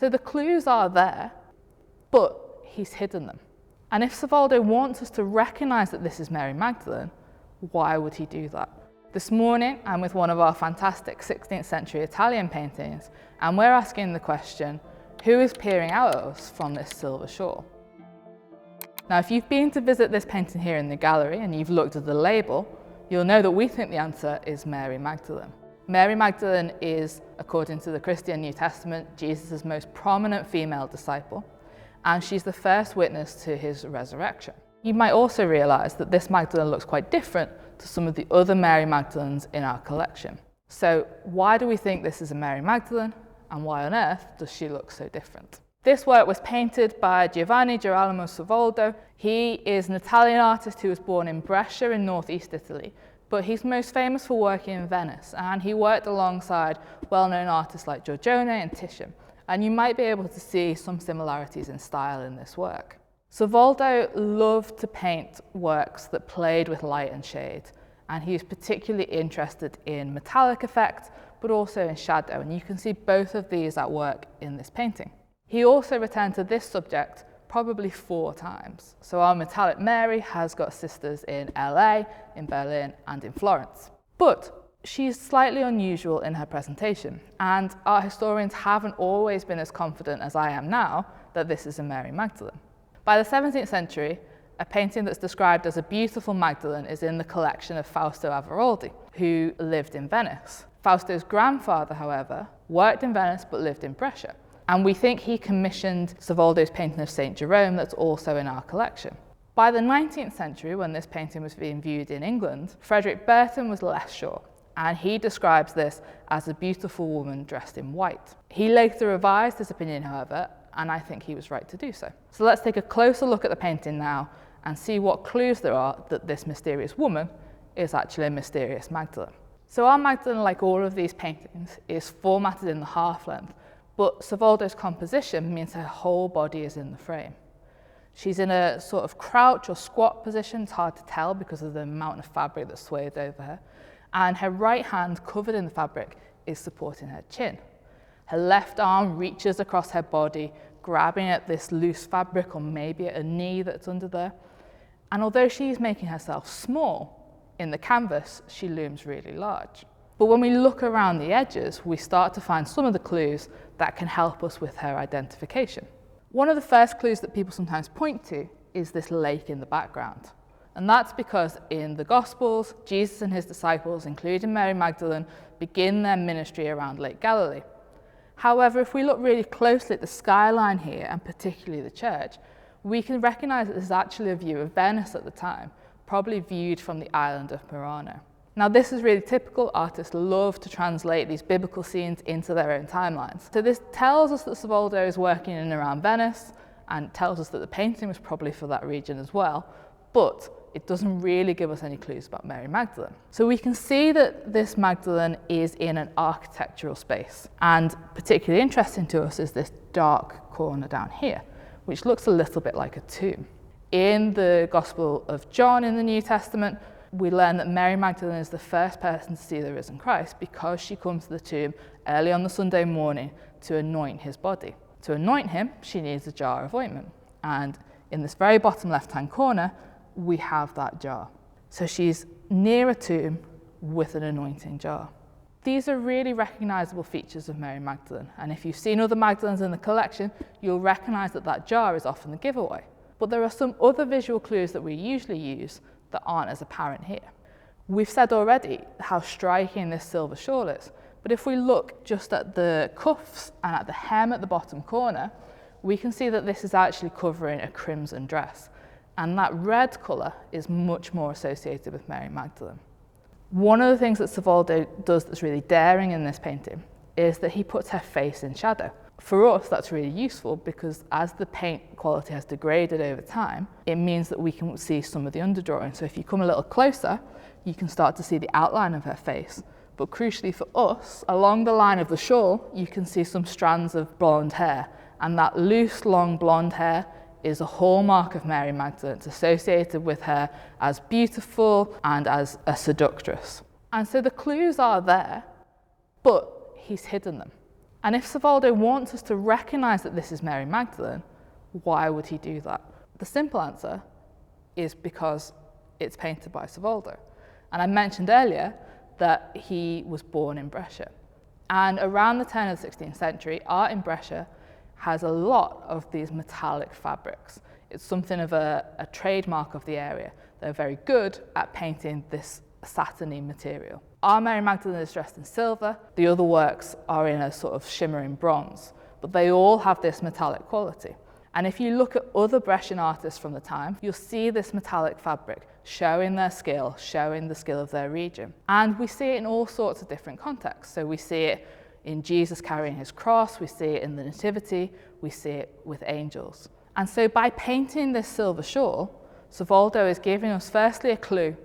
So the clues are there, but he's hidden them. And if Savoldo wants us to recognise that this is Mary Magdalene, why would he do that? This morning, I'm with one of our fantastic 16th century Italian paintings, and we're asking the question, who is peering out at us from this silver shore? Now, if you've been to visit this painting here in the gallery and you've looked at the label, you'll know that we think the answer is Mary Magdalene. Mary Magdalene is, according to the Christian New Testament, Jesus' most prominent female disciple, and she's the first witness to his resurrection. You might also realise that this Magdalene looks quite different to some of the other Mary Magdalenes in our collection. So why do we think this is a Mary Magdalene, and why on earth does she look so different? This work was painted by Giovanni Girolamo Savoldo. He is an Italian artist who was born in Brescia in northeast Italy, but he's most famous for working in Venice, and he worked alongside well-known artists like Giorgione and Titian, and you might be able to see some similarities in style in this work. Savoldo loved to paint works that played with light and shade, and he was particularly interested in metallic effect, but also in shadow, and you can see both of these at work in this painting. He also returned to this subject probably 4 times. So our metallic Mary has got sisters in LA, in Berlin, and in Florence. But she's slightly unusual in her presentation, and art historians haven't always been as confident as I am now that this is a Mary Magdalene. By the 17th century, a painting that's described as a beautiful Magdalene is in the collection of Fausto Averoldi, who lived in Venice. Fausto's grandfather, however, worked in Venice but lived in Brescia. And we think he commissioned Savoldo's painting of St. Jerome that's also in our collection. By the 19th century, when this painting was being viewed in England, Frederick Burton was less sure, and he describes this as a beautiful woman dressed in white. He later revised his opinion, however, and I think he was right to do so. So let's take a closer look at the painting now and see what clues there are that this mysterious woman is actually a mysterious Magdalene. So our Magdalene, like all of these paintings, is formatted in the half length, but Savoldo's composition means her whole body is in the frame. She's in a sort of crouch or squat position, it's hard to tell because of the amount of fabric that's swathed over her, and her right hand, covered in the fabric, is supporting her chin. Her left arm reaches across her body, grabbing at this loose fabric or maybe at a knee that's under there. And although she's making herself small, in the canvas, she looms really large. But when we look around the edges, we start to find some of the clues that can help us with her identification. One of the first clues that people sometimes point to is this lake in the background. And that's because in the Gospels, Jesus and his disciples, including Mary Magdalene, begin their ministry around Lake Galilee. However, if we look really closely at the skyline here, and particularly the church, we can recognise that this is actually a view of Venice at the time, probably viewed from the island of Murano. Now, this is really typical. Artists love to translate these biblical scenes into their own timelines. So this tells us that Savoldo is working in and around Venice, and tells us that the painting was probably for that region as well, but it doesn't really give us any clues about Mary Magdalene. So we can see that this Magdalene is in an architectural space, and particularly interesting to us is this dark corner down here, which looks a little bit like a tomb. In the Gospel of John in the New Testament, we learn that Mary Magdalene is the first person to see the risen Christ because she comes to the tomb early on the Sunday morning to anoint his body. To anoint him, she needs a jar of ointment. And in this very bottom left-hand corner, we have that jar. So she's near a tomb with an anointing jar. These are really recognisable features of Mary Magdalene. And if you've seen other Magdalenes in the collection, you'll recognise that that jar is often the giveaway. But there are some other visual clues that we usually use that aren't as apparent here. We've said already how striking this silver shawl is, but if we look just at the cuffs and at the hem at the bottom corner, we can see that this is actually covering a crimson dress, and that red colour is much more associated with Mary Magdalene. One of the things that Savoldo does that's really daring in this painting is that he puts her face in shadow. For us, that's really useful because as the paint quality has degraded over time, it means that we can see some of the underdrawing. So if you come a little closer, you can start to see the outline of her face. But crucially for us, along the line of the shawl, you can see some strands of blonde hair. And that loose, long blonde hair is a hallmark of Mary Magdalene. It's associated with her as beautiful and as a seductress. And so the clues are there, but he's hidden them. And if Savoldo wants us to recognise that this is Mary Magdalene, why would he do that? The simple answer is because it's painted by Savoldo. And I mentioned earlier that he was born in Brescia. And around the turn of the 16th century, art in Brescia has a lot of these metallic fabrics. It's something of a trademark of the area. They're very good at painting this satiny material. Our Mary Magdalene is dressed in silver. The other works are in a sort of shimmering bronze, but they all have this metallic quality. And if you look at other Brescian artists from the time, you'll see this metallic fabric showing their skill, showing the skill of their region. And we see it in all sorts of different contexts. So we see it in Jesus carrying his cross, we see it in the Nativity, we see it with angels. And so by painting this silver shawl, Savoldo is giving us firstly a clue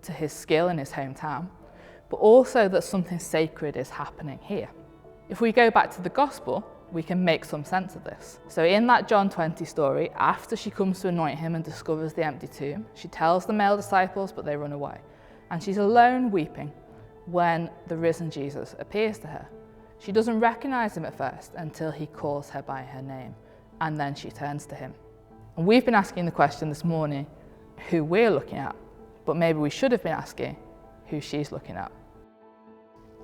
to his skill in his hometown, but also that something sacred is happening here. If we go back to the gospel, we can make some sense of this. So in that John 20 story, after she comes to anoint him and discovers the empty tomb, she tells the male disciples, but they run away. And she's alone weeping when the risen Jesus appears to her. She doesn't recognize him at first until he calls her by her name, and then she turns to him. And we've been asking the question this morning, who we're looking at, but maybe we should have been asking who she's looking at.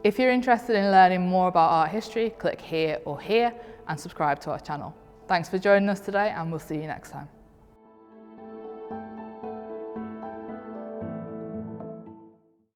If you're interested in learning more about art history, click here or here and subscribe to our channel. Thanks for joining us today, and we'll see you next time.